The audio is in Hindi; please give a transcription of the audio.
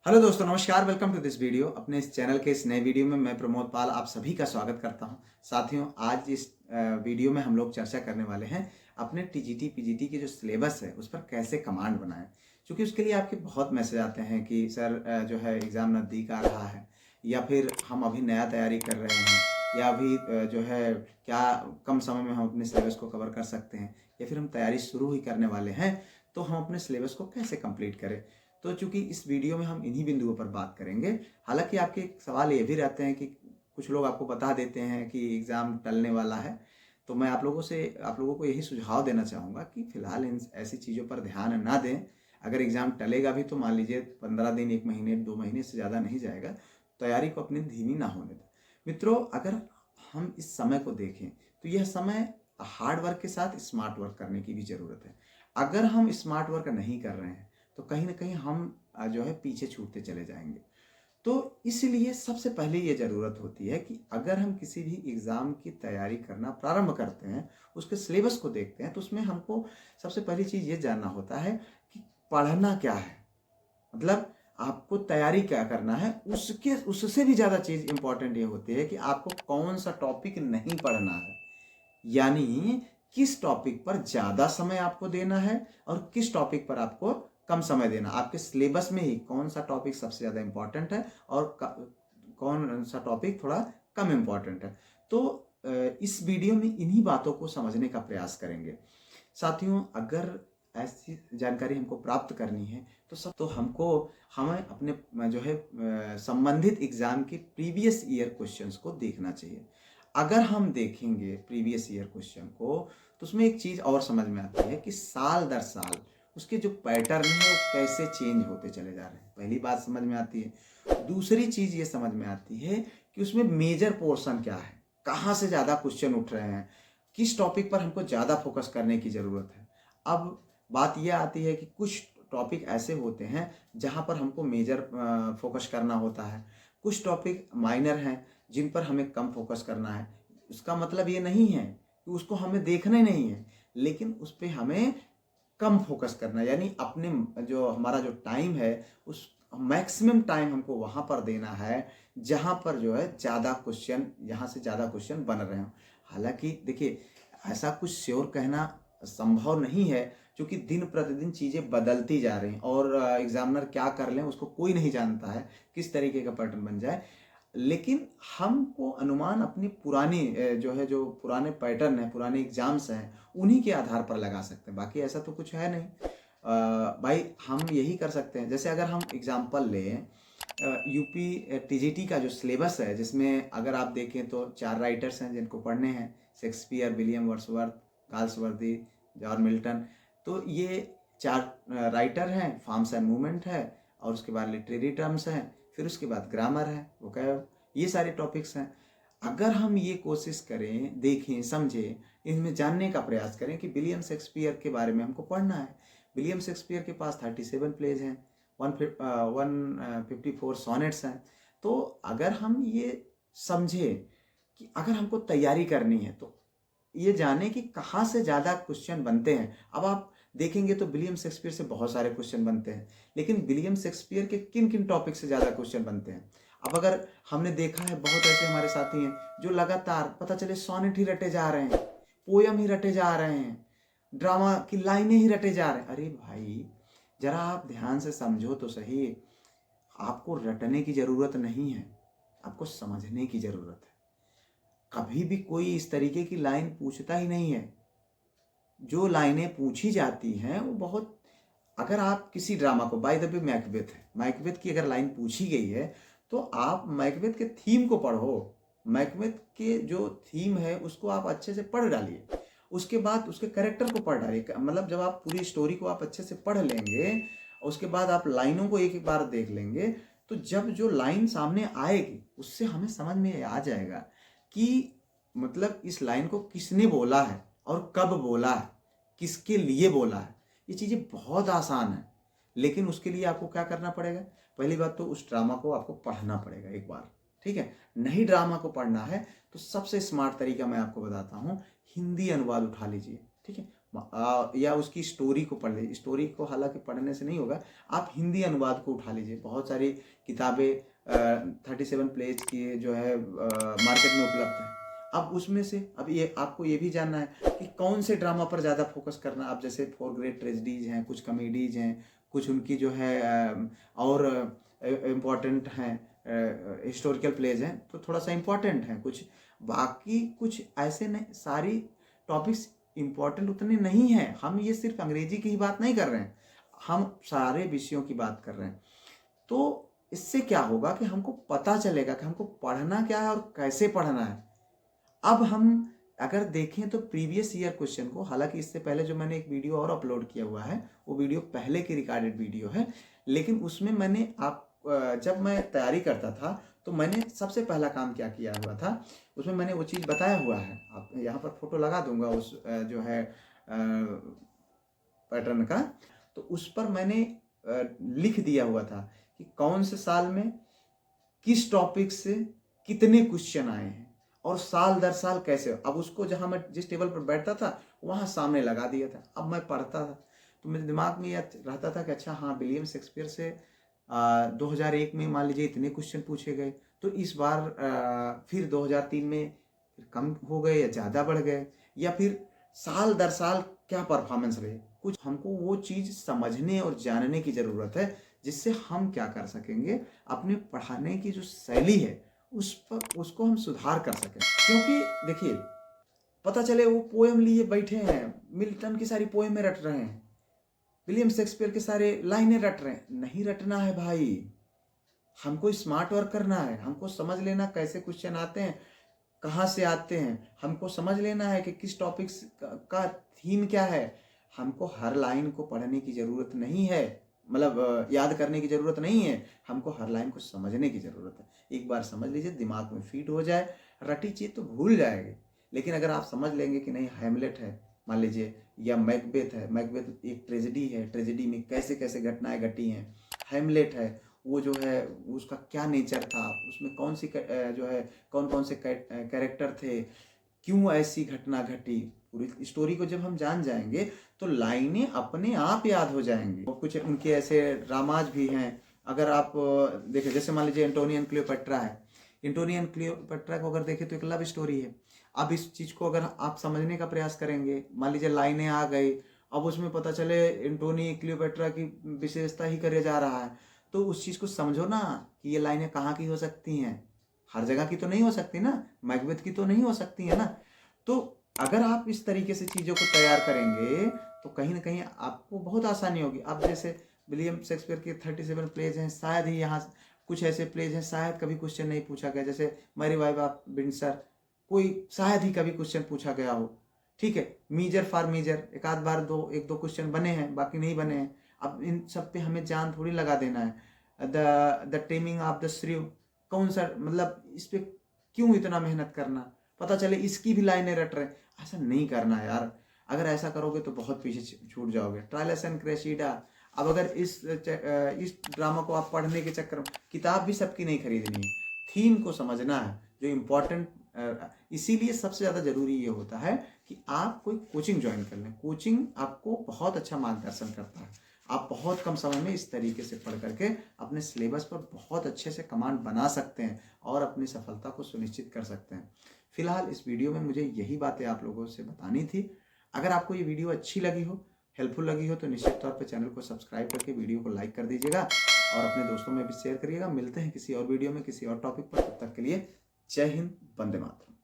हेलो दोस्तों, नमस्कार। Welcome to this video. अपने इस चैनल के इस नए वीडियो में मैं प्रमोद पाल आप सभी का स्वागत करता हूं। साथियों, आज इस वीडियो में हम लोग चर्चा करने वाले हैं अपने टीजीटी पीजीटी के जो सिलेबस है उस पर कैसे कमांड बनाएं। क्योंकि उसके लिए आपके बहुत मैसेज आते हैं कि सर जो है एग्ज़ाम नज़दीक आ रहा है, या फिर हम अभी नया तैयारी कर रहे हैं, या अभी जो है क्या कम समय में हम अपने सिलेबस को कवर कर सकते हैं, या फिर हम तैयारी शुरू ही करने वाले हैं तो हम अपने सिलेबस को कैसे कंप्लीट करें। तो चूंकि इस वीडियो में हम इन्हीं बिंदुओं पर बात करेंगे। हालांकि आपके सवाल ये भी रहते हैं कि कुछ लोग आपको बता देते हैं कि एग्ज़ाम टलने वाला है, तो मैं आप लोगों को यही सुझाव देना चाहूँगा कि फ़िलहाल इन ऐसी चीज़ों पर ध्यान ना दें। अगर एग्ज़ाम टलेगा भी तो मान लीजिए 15 दिन, 1 महीने, 2 महीने से ज़्यादा नहीं जाएगा। तैयारी को अपनी धीमी ना होने दें। मित्रों, अगर हम इस समय को देखें तो यह समय हार्ड वर्क के साथ स्मार्ट वर्क करने की भी ज़रूरत है। अगर हम स्मार्ट वर्क नहीं कर रहे हैं तो कहीं ना कहीं हम जो है पीछे छूटते चले जाएंगे। तो इसलिए सबसे पहले ये ज़रूरत होती है कि अगर हम किसी भी एग्ज़ाम की तैयारी करना प्रारंभ करते हैं, उसके सिलेबस को देखते हैं, तो उसमें हमको सबसे पहली चीज़ ये जानना होता है कि पढ़ना क्या है। मतलब आपको तैयारी क्या करना है, उसके उससे भी ज़्यादा चीज़ इंपॉर्टेंट ये होती है कि आपको कौन सा टॉपिक नहीं पढ़ना है। यानी किस टॉपिक पर ज़्यादा समय आपको देना है और किस टॉपिक पर आपको कम समय देना। आपके सिलेबस में ही कौन सा टॉपिक सबसे ज़्यादा इंपॉर्टेंट है और कौन सा टॉपिक थोड़ा कम इंपॉर्टेंट है। तो इस वीडियो में इन्हीं बातों को समझने का प्रयास करेंगे। साथियों, अगर ऐसी जानकारी हमको प्राप्त करनी है तो हमें अपने जो है संबंधित एग्जाम के प्रीवियस ईयर क्वेश्चंस को देखना चाहिए। अगर हम देखेंगे प्रीवियस ईयर क्वेश्चन को तो उसमें एक चीज़ और समझ में आती है कि साल दर साल उसके जो पैटर्न है वो कैसे चेंज होते चले जा रहे हैं। पहली बात समझ में आती है। दूसरी चीज़ ये समझ में आती है कि उसमें मेजर पोर्शन क्या है, कहाँ से ज़्यादा क्वेश्चन उठ रहे हैं, किस टॉपिक पर हमको ज़्यादा फोकस करने की ज़रूरत है। अब बात यह आती है कि कुछ टॉपिक ऐसे होते हैं जहाँ पर हमको मेजर फोकस करना होता है, कुछ टॉपिक माइनर हैं जिन पर हमें कम फोकस करना है। उसका मतलब ये नहीं है कि उसको हमें देखना ही नहीं है, लेकिन उस पर हमें कम फोकस करना है। यानी अपने जो हमारा जो टाइम है उस मैक्सिमम टाइम हमको वहाँ पर देना है जहाँ पर जो है ज़्यादा क्वेश्चन, यहाँ से ज़्यादा क्वेश्चन बन रहे हों। हालांकि देखिए, ऐसा कुछ श्योर कहना संभव नहीं है क्योंकि दिन प्रतिदिन चीज़ें बदलती जा रही हैं और एग्जामिनर क्या कर लें उसको कोई नहीं जानता है, किस तरीके का पैटर्न बन जाए। लेकिन हमको अनुमान अपनी पुरानी जो पुराने पैटर्न है, पुराने एग्जाम्स हैं, उन्हीं के आधार पर लगा सकते हैं। बाकी ऐसा तो कुछ है नहीं। भाई हम यही कर सकते हैं। जैसे अगर हम एग्जाम्पल लें यूपी टीजीटी का जो सिलेबस है, जिसमें अगर आप देखें तो 4 राइटर्स हैं जिनको पढ़ने हैं, Shakespeare, William Wordsworth, Galsworthy, John Milton. तो ये 4 राइटर हैं। फॉर्म्स एंड मूवमेंट है, और उसके बाद लिटरेरी टर्म्स हैं, फिर उसके बाद ग्रामर है, वोकैब, ये सारे टॉपिक्स हैं। अगर हम ये कोशिश करें, देखें, समझें, इनमें जानने का प्रयास करें कि विलियम शेक्सपियर के बारे में हमको पढ़ना है। विलियम शेक्सपियर के पास 37 प्लेज हैं, 154 सोनेट्स हैं। तो अगर हम ये समझे कि अगर हमको तैयारी करनी है तो ये जाने कि कहाँ से ज़्यादा क्वेश्चन बनते हैं। अब आप देखेंगे तो विलियम शेक्सपियर से बहुत सारे क्वेश्चन बनते हैं, लेकिन विलियम शेक्सपियर के किन किन टॉपिक से ज़्यादा क्वेश्चन बनते हैं। अब अगर हमने देखा है, बहुत ऐसे हमारे साथी हैं जो लगातार पता चले सोनेट ही रटे जा रहे हैं, पोयम ही रटे जा रहे हैं, ड्रामा की लाइनें ही रटे जा रहे हैं। अरे भाई, जरा आप ध्यान से समझो तो सही। आपको रटने की ज़रूरत नहीं है, आपको समझने की ज़रूरत है। कभी भी कोई इस तरीके की लाइन पूछता ही नहीं है। जो लाइनें पूछी जाती हैं वो बहुत, अगर आप किसी ड्रामा को, बाय द वे मैकबेथ है, मैकबेथ की अगर लाइन पूछी गई है तो आप मैकबेथ के थीम को पढ़ो। मैकबेथ के जो थीम है उसको आप अच्छे से पढ़ डालिए, उसके बाद उसके कैरेक्टर को पढ़ डालिए। मतलब जब आप पूरी स्टोरी को आप अच्छे से पढ़ लेंगे, उसके बाद आप लाइनों को एक एक बार देख लेंगे, तो जब जो लाइन सामने आएगी उससे हमें समझ में आ जाएगा कि मतलब इस लाइन को किसने बोला है और कब बोला है, किसके लिए बोला है। ये चीज़ें बहुत आसान है, लेकिन उसके लिए आपको क्या करना पड़ेगा। पहली बात तो उस ड्रामा को आपको पढ़ना पड़ेगा एक बार, ठीक है। नहीं ड्रामा को पढ़ना है तो सबसे स्मार्ट तरीका मैं आपको बताता हूँ, हिंदी अनुवाद उठा लीजिए, ठीक है। या उसकी स्टोरी को पढ़ लीजिए। स्टोरी को हालांकि पढ़ने से नहीं होगा, आप हिंदी अनुवाद को उठा लीजिए। बहुत सारी किताबें 37 प्लेज की जो है मार्केट में उपलब्ध है। अब उसमें से अब ये आपको ये भी जानना है कि कौन से ड्रामा पर ज़्यादा फोकस करना। अब जैसे 4 ग्रेट ट्रेजेडीज हैं, कुछ कॉमेडीज हैं, कुछ उनकी जो है और इम्पॉर्टेंट हैं हिस्टोरिकल प्लेज हैं, तो थोड़ा सा इम्पॉर्टेंट हैं कुछ, बाकी कुछ ऐसे नहीं। सारी टॉपिक्स इम्पॉर्टेंट उतने नहीं हैं। हम ये सिर्फ अंग्रेजी की ही बात नहीं कर रहे हैं, हम सारे विषयों की बात कर रहे हैं। तो इससे क्या होगा कि हमको पता चलेगा कि हमको पढ़ना क्या है और कैसे पढ़ना है। अब हम अगर देखें तो प्रीवियस ईयर क्वेश्चन को, हालांकि इससे पहले जो मैंने एक वीडियो और अपलोड किया हुआ है, वो वीडियो पहले की रिकॉर्डेड वीडियो है, लेकिन उसमें मैंने जब मैं तैयारी करता था तो मैंने सबसे पहला काम क्या किया हुआ था, उसमें मैंने वो चीज़ बताया हुआ है। आप यहाँ पर फोटो लगा दूंगा उस जो है पैटर्न का, तो उस पर मैंने लिख दिया हुआ था कि कौन से साल में किस टॉपिक से कितने क्वेश्चन आए हैं और साल दर साल कैसे। अब उसको जहाँ मैं जिस टेबल पर बैठता था वहाँ सामने लगा दिया था। अब मैं पढ़ता था तो मेरे दिमाग में यह रहता था कि अच्छा हाँ, विलियम शेक्सपियर से 2001 में मान लीजिए इतने क्वेश्चन पूछे गए, तो इस बार फिर 2003 में फिर कम हो गए या ज़्यादा बढ़ गए, या फिर साल दर साल क्या परफॉर्मेंस रहे। कुछ हमको वो चीज़ समझने और जानने की ज़रूरत है, जिससे हम क्या कर सकेंगे, अपने पढ़ाने की जो शैली है उसको हम सुधार कर सकें। क्योंकि देखिए, पता चले वो पोएम लिए बैठे हैं, मिल्टन की सारी पोएमें रट रहे हैं, विलियम शेक्सपियर के सारे लाइनें रट रहे हैं। नहीं रटना है भाई, हमको स्मार्ट वर्क करना है। हमको समझ लेना कैसे क्वेश्चन आते हैं, कहाँ से आते हैं, हमको समझ लेना है कि किस टॉपिक्स का थीम क्या है। हमको हर लाइन को पढ़ने की ज़रूरत नहीं है, मतलब याद करने की ज़रूरत नहीं है, हमको हर लाइन को समझने की ज़रूरत है। एक बार समझ लीजिए, दिमाग में फिट हो जाए, रटी चीज़ तो भूल जाएंगे। लेकिन अगर आप समझ लेंगे कि नहीं, हैमलेट है मान लीजिए, या मैकबेथ है, मैकबेथ एक ट्रेजेडी है, ट्रेजेडी में कैसे कैसे घटनाएं घटी हैं। हैमलेट है, वो जो है उसका क्या नेचर था, उसमें कौन सी जो है कौन कौन से कैरेक्टर थे, क्यों ऐसी घटना घटी, पूरी स्टोरी को जब हम जान जाएंगे तो लाइनें अपने आप याद हो जाएंगी। और कुछ उनके ऐसे ड्रामाज भी हैं। अगर आप देखें, जैसे मान लीजिए एंटोनियो एंड क्लियोपेट्रा है, एंटोनियो एंड क्लियोपेट्रा को अगर देखें तो एक लव स्टोरी है। अब इस चीज़ को अगर आप समझने का प्रयास करेंगे, मान लीजिए लाइनें आ गई, अब उसमें पता चले एंटोनी क्लियोपेट्रा की विशेषता ही करे जा रहा है, तो उस चीज़ को समझो ना कि ये लाइनें कहाँ की हो सकती हैं। हर जगह की तो नहीं हो सकती ना, मैकबेथ की तो नहीं हो सकती है ना। तो अगर आप इस तरीके से चीज़ों को तैयार करेंगे तो कहीं ना कहीं आपको बहुत आसानी होगी। अब जैसे विलियम शेक्सपियर के 37 प्लेज हैं, शायद ही यहाँ कुछ ऐसे प्लेज हैं शायद कभी क्वेश्चन नहीं पूछा गया, जैसे मैरी वाइफ ऑफ विंडसर, कोई शायद ही कभी क्वेश्चन पूछा गया हो। ठीक है, मीजर फॉर मीजर एक आध बार एक दो क्वेश्चन बने हैं, बाकी नहीं बने हैं। अब इन सब पे हमें जान थोड़ी लगा देना है। द टेमिंग ऑफ द श्रीव, कौन सा, मतलब इस पे क्यों इतना मेहनत करना, पता चले इसकी भी लाइनें रट रहे। ऐसा नहीं करना यार, अगर ऐसा करोगे तो बहुत पीछे छूट जाओगे। ट्रायलस एंड क्रेसिडा, अब अगर इस ड्रामा को आप पढ़ने के चक्कर में, किताब भी सबकी नहीं खरीदनी है, थीम को समझना है जो इम्पोर्टेंट। इसीलिए सबसे ज़्यादा ज़रूरी ये होता है कि आप कोई कोचिंग ज्वाइन कर लें। कोचिंग आपको बहुत अच्छा मार्गदर्शन करता है। आप बहुत कम समय में इस तरीके से पढ़ करके अपने सिलेबस पर बहुत अच्छे से कमांड बना सकते हैं और अपनी सफलता को सुनिश्चित कर सकते हैं। फिलहाल इस वीडियो में मुझे यही बातें आप लोगों से बतानी थी। अगर आपको ये वीडियो अच्छी लगी हो, हेल्पफुल लगी हो, तो निश्चित तौर पर चैनल को सब्सक्राइब करके वीडियो को लाइक कर दीजिएगा और अपने दोस्तों में भी शेयर करिएगा। मिलते हैं किसी और वीडियो में किसी और टॉपिक पर, तब तक के लिए जय हिंद, वंदे मातरम।